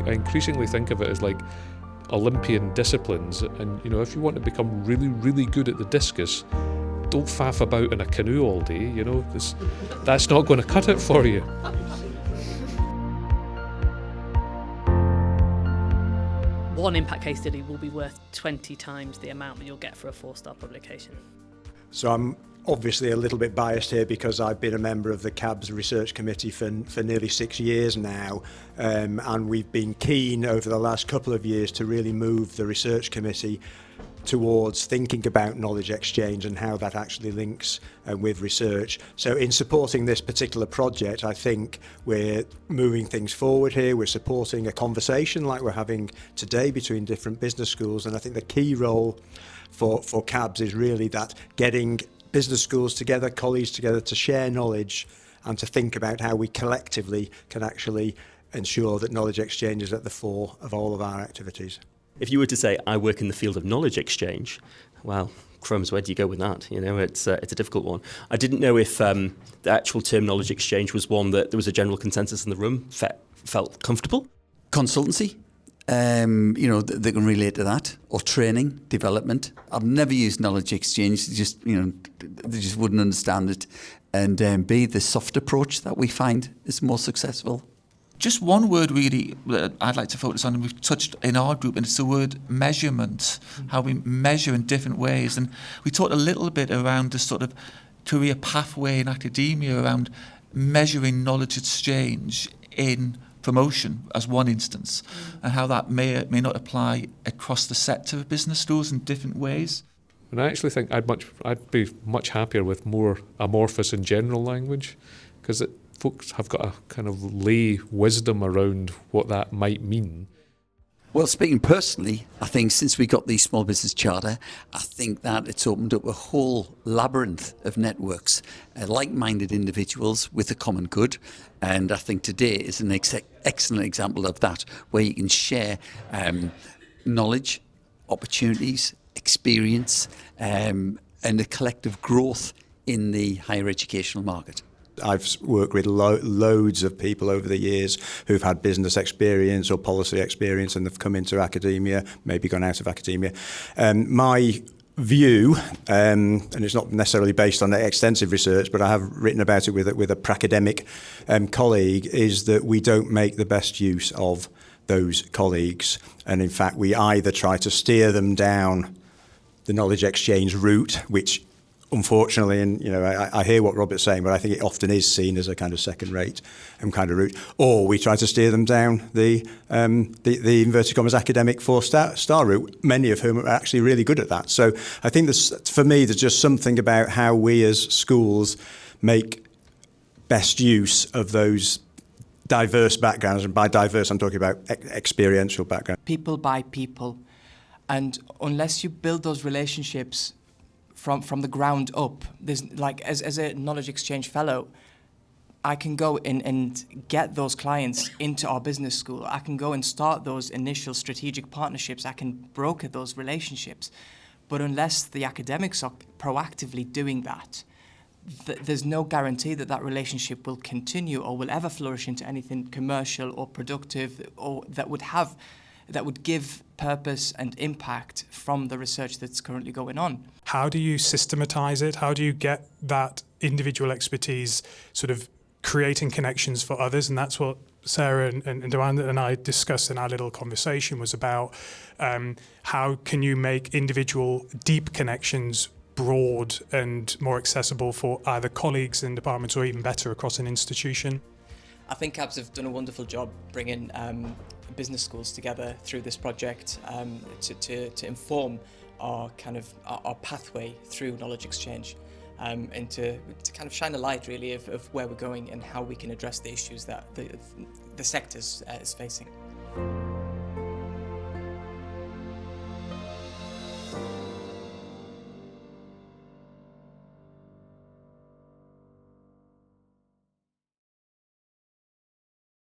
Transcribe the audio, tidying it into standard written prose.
I increasingly think of it as like Olympian disciplines, and if you want to become really, really good at the discus, don't faff about in a canoe all day, that's not going to cut it for you. One impact case study will be worth 20 times the amount that you'll get for a 4-star publication. So I'm obviously a little bit biased here because I've been a member of the CABS Research Committee for nearly 6 years now, and we've been keen over the last couple of years to really move the Research Committee towards thinking about knowledge exchange and how that actually links with research. So in supporting this particular project, I think we're moving things forward here. We're supporting a conversation like we're having today between different business schools, and I think the key role for CABS is really that getting business schools together, colleagues together to share knowledge and to think about how we collectively can actually ensure that knowledge exchange is at the fore of all of our activities. If you were to say, I work in the field of knowledge exchange, well, crumbs, where do you go with that? It's a difficult one. I didn't know if the actual term knowledge exchange was one that there was a general consensus in the room, felt comfortable. Consultancy, they can relate to that, or training, development. I've never used knowledge exchange, they just wouldn't understand it. And B, the soft approach that we find is more successful. Just one word really that I'd like to focus on, and we've touched in our group, and it's the word measurement, how we measure in different ways. And we talked a little bit around the sort of career pathway in academia around measuring knowledge exchange in promotion as one instance, and how that may not apply across the sector of business schools in different ways. And I actually think I'd be much happier with more amorphous and general language, because folks have got a kind of lay wisdom around what that might mean. Well, speaking personally, I think since we got the Small Business Charter, I think that it's opened up a whole labyrinth of networks, like-minded individuals with a common good. And I think today is an excellent example of that, where you can share knowledge, opportunities, experience, and a collective growth in the higher educational market. I've worked with loads of people over the years who've had business experience or policy experience and have come into academia, maybe gone out of academia. My view, and it's not necessarily based on extensive research, but I have written about it with a pracademic colleague, is that we don't make the best use of those colleagues. And in fact, we either try to steer them down the knowledge exchange route, which unfortunately, and I hear what Robert's saying, but I think it often is seen as a kind of second-rate kind of route. Or we try to steer them down the inverted commas academic 4-star route, many of whom are actually really good at that. So I think for me, there's just something about how we as schools make best use of those diverse backgrounds, and by diverse, I'm talking about experiential background. People by people, and unless you build those relationships from the ground up, there's like as a knowledge exchange fellow, I can go in and get those clients into our business school. I can go and start those initial strategic partnerships. I can broker those relationships. But unless the academics are proactively doing that, there's no guarantee that that relationship will continue or will ever flourish into anything commercial or productive, or that would give purpose and impact from the research that's currently going on. How do you systematize it? How do you get that individual expertise sort of creating connections for others? And that's what Sarah and Joanne and I discussed in our little conversation, was about how can you make individual deep connections broad and more accessible for either colleagues in departments, or even better across an institution. I think CABS have done a wonderful job bringing business schools together through this project to inform our pathway through knowledge exchange, and to kind of shine a light really of where we're going and how we can address the issues that the sector is facing.